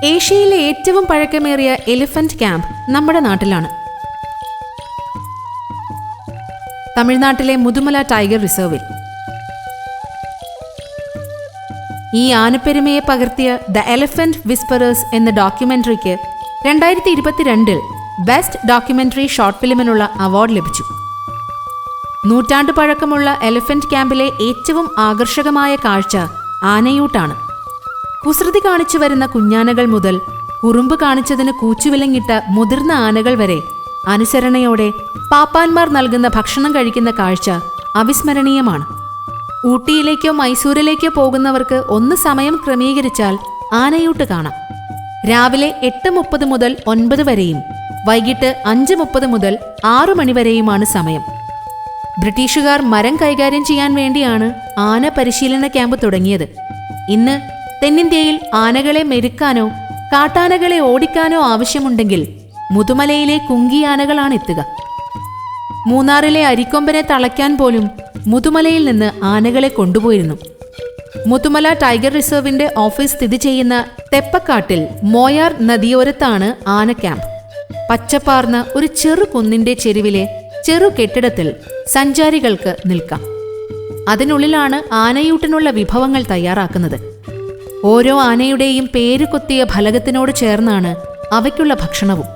ഏഷ്യയിലെ ഏറ്റവും പഴക്കമേറിയ elephant camp നമ്മുടെ നാട്ടിലാണ്. തമിഴ്നാട്ടിലെ മുതുമല ടൈഗർ റിസർവിൽ. ഈ ആനപ്പെരുമയെ പകർത്തിയ ദ എലിഫന്റ് വിസ്പറേഴ്സ് എന്ന ഡോക്യുമെന്ററിക്ക് 2022 ബെസ്റ്റ് ഡോക്യുമെന്ററി ഷോർട്ട് ഫിലിമിനുള്ള അവാർഡ് ലഭിച്ചു. നൂറ്റാണ്ട് പഴക്കമുള്ള എലിഫന്റ് ക്യാമ്പിലെ ഏറ്റവും ആകർഷകമായ കാഴ്ച ആനയൂട്ടാണ്. കുസൃതി കാണിച്ചു വരുന്ന കുഞ്ഞാനകൾ മുതൽ കുറുമ്പ് കാണിച്ചതിന് കൂച്ചുവിലങ്ങിട്ട മുതിർന്ന ആനകൾ വരെ അനുസരണയോടെ പാപ്പാന്മാർ നൽകുന്ന ഭക്ഷണം കഴിക്കുന്ന കാഴ്ച അവിസ്മരണീയമാണ്. ഊട്ടിയിലേക്കോ മൈസൂരിലേക്കോ പോകുന്നവർക്ക് ഒന്ന് സമയം ക്രമീകരിച്ചാൽ ആനയൂട്ട് കാണാം. രാവിലെ 8:30 മുതൽ 9 വരെയും വൈകിട്ട് 5:30 മുതൽ 6 മണി വരെയുമാണ് സമയം. ബ്രിട്ടീഷുകാർ മരം കൈകാര്യം ചെയ്യാൻ വേണ്ടിയാണ് ആന പരിശീലന ക്യാമ്പ് തുടങ്ങിയത്. ഇന്ന് തെന്നിന്ത്യയിൽ ആനകളെ മെരുക്കാനോ കാട്ടാനകളെ ഓടിക്കാനോ ആവശ്യമുണ്ടെങ്കിൽ മുതുമലയിലെ കുങ്കിയാനകളാണ് എത്തുക. മൂന്നാറിലെ അരിക്കൊമ്പനെ തളയ്ക്കാൻ പോലും മുതുമലയിൽ നിന്ന് ആനകളെ കൊണ്ടുപോയിരുന്നു. മുതുമല ടൈഗർ റിസർവിന്റെ ഓഫീസ് സ്ഥിതി ചെയ്യുന്ന തെപ്പക്കാട്ടിൽ മോയാർ നദിയോരത്താണ് ആന ക്യാമ്പ്. പച്ചപ്പാർന്ന ഒരു ചെറു കുന്നിന്റെ ചെരുവിലെ ചെറു കെട്ടിടത്തിൽ സഞ്ചാരികൾക്ക് നിൽക്കാം. അതിനുള്ളിലാണ് ആനയൂട്ടിനുള്ള വിഭവങ്ങൾ തയ്യാറാക്കുന്നത്. ഓരോ ആനയുടെയും പേര് കൊത്തിയ ഫലകത്തിനോട് ചേർന്നാണ് അവയ്ക്കുള്ള ഭക്ഷണവും.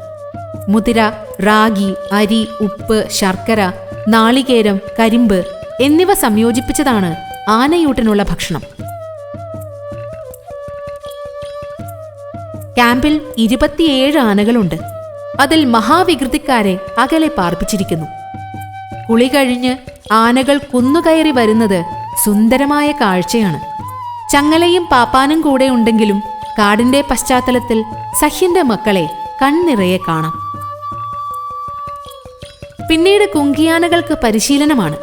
മുതിര, റാഗി, അരി, ഉപ്പ്, ശർക്കര, നാളികേരം, കരിമ്പ് എന്നിവ സംയോജിപ്പിച്ചതാണ് ആനയൂട്ടിനുള്ള ഭക്ഷണം. ക്യാമ്പിൽ 27 ആനകളുണ്ട്. അതിൽ മഹാവികൃതിക്കാരെ അകലെ പാർപ്പിച്ചിരിക്കുന്നു. കുളി കഴിഞ്ഞ് ആനകൾ കുന്നുകയറി വരുന്നത് സുന്ദരമായ കാഴ്ചയാണ്. ചങ്ങലയും പാപ്പാനും കൂടെ ഉണ്ടെങ്കിലും കാടിന്റെ പശ്ചാത്തലത്തിൽ സഹ്യന്റെ മക്കളെ കൺനിറയെ കാണാം. പിന്നീട് കുങ്കിയാനകൾക്ക് പരിശീലനമാണ്.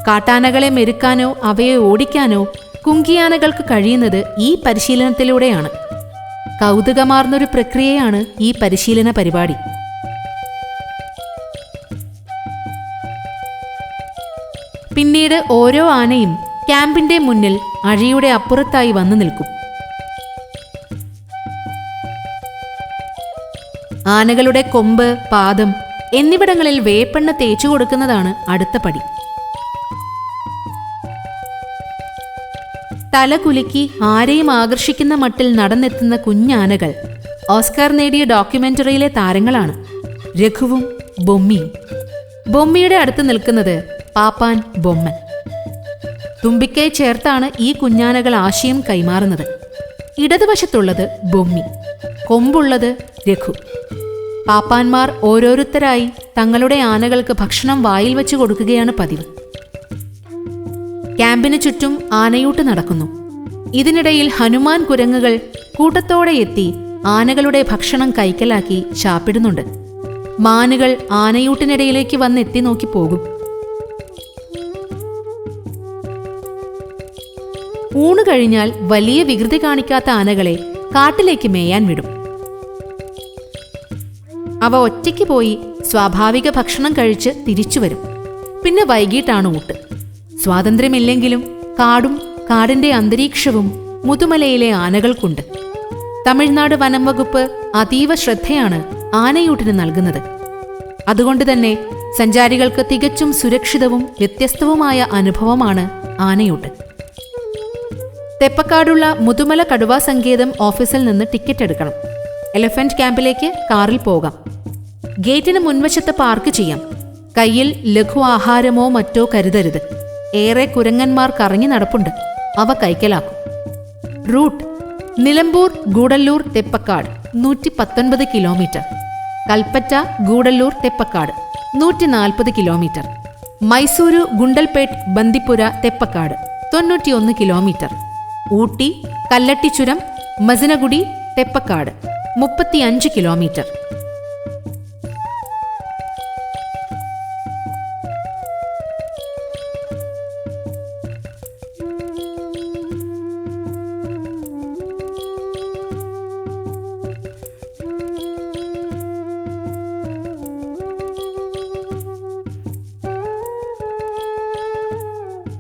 കാട്ടാനകളെ മെരുക്കാനോ അവയെ ഓടിക്കാനോ കുങ്കിയാനകൾക്ക് കഴിയുന്നത് ഈ പരിശീലനത്തിലൂടെയാണ്. കൗതുകമാർന്നൊരു പ്രക്രിയയാണ് ഈ പരിശീലന പരിപാടി. പിന്നീട് ഓരോ ആനയും ക്യാമ്പിന്റെ മുന്നിൽ അഴിയുടെ അപ്പുറത്തായി വന്നു നിൽക്കും. ആനകളുടെ കൊമ്പ്, പാദം എന്നിവിടങ്ങളിൽ വേപ്പെണ്ണ തേച്ചു കൊടുക്കുന്നതാണ് അടുത്ത പടി. തല കുലുക്കി ആരെയും ആകർഷിക്കുന്ന മട്ടിൽ നടന്നെത്തുന്ന കുഞ്ഞാനകൾ ഓസ്കാർ നേടിയ ഡോക്യുമെന്ററിയിലെ താരങ്ങളാണ്. രഘുവും ബൊമ്മിയും. ബൊമ്മിയുടെ അടുത്ത് നിൽക്കുന്നത് പാപ്പാൻ ബൊമ്മൻ. തുമ്പിക്കൈ ചേർത്താണ് ഈ കുഞ്ഞാനകൾ ആശയം കൈമാറുന്നത്. ഇടതുവശത്തുള്ളത് ബൊമ്മി, കൊമ്പുള്ളത് രഘു. പാപ്പാന്മാർ ഓരോരുത്തരായി തങ്ങളുടെ ആനകൾക്ക് ഭക്ഷണം വായിൽ വെച്ച് കൊടുക്കുകയാണ് പതിവ്. ക്യാമ്പിന് ചുറ്റും ആനയൂട്ട് നടക്കുന്നു. ഇതിനിടയിൽ ഹനുമാൻ കുരങ്ങുകൾ കൂട്ടത്തോടെ എത്തി ആനകളുടെ ഭക്ഷണം കൈക്കലാക്കി ശാപ്പിടുന്നുണ്ട്. മാനുകൾ ആനയൂട്ടിനിടയിലേക്ക് വന്ന് എത്തി നോക്കി പോകും. ഊണ് കഴിഞ്ഞാൽ വലിയ വികൃതി കാണിക്കാത്ത ആനകളെ കാട്ടിലേക്ക് മേയാൻ വിടും. അവ ഒറ്റയ്ക്ക് പോയി സ്വാഭാവിക ഭക്ഷണം കഴിച്ച് തിരിച്ചുവരും. പിന്നെ വൈകിട്ടാണ് ഊട്ട്. സ്വാതന്ത്ര്യമില്ലെങ്കിലും കാടും കാടിന്റെ അന്തരീക്ഷവും മുതുമലയിലെ ആനകൾക്കുണ്ട്. തമിഴ്നാട് വനം വകുപ്പ് അതീവ ശ്രദ്ധയാണ് ആനയൂട്ടിന് നൽകുന്നത്. അതുകൊണ്ട് തന്നെ സഞ്ചാരികൾക്ക് തികച്ചും സുരക്ഷിതവും വ്യത്യസ്തവുമായ അനുഭവമാണ് ആനയൂട്ട്. തെപ്പക്കാടുള്ള മുതുമല കടുവാ സങ്കേതം ഓഫീസിൽ നിന്ന് ടിക്കറ്റ് എടുക്കണം. എലിഫന്റ് ക്യാമ്പിലേക്ക് കാറിൽ പോകാം. ഗേറ്റിന് മുൻവശത്ത് പാർക്ക് ചെയ്യാം. കയ്യിൽ ലഘു ആഹാരമോ മറ്റോ കരുതരുത്. ഏറെ കുരങ്ങന്മാർ കറങ്ങി നടപ്പുണ്ട്. അവ കൈക്കലാക്കും. Route: Nilambur Gudalur Theppakadu 119 kilometre. Kalpetta Gudalur Theppakadu 140 kilometre. Mysuru Gundlupet Bandipur Theppakadu 91 kilometre. Ooty കല്ലട്ടിച്ചുരം മസിനഗുഡി തെപ്പക്കാട് 35 കിലോമീറ്റർ.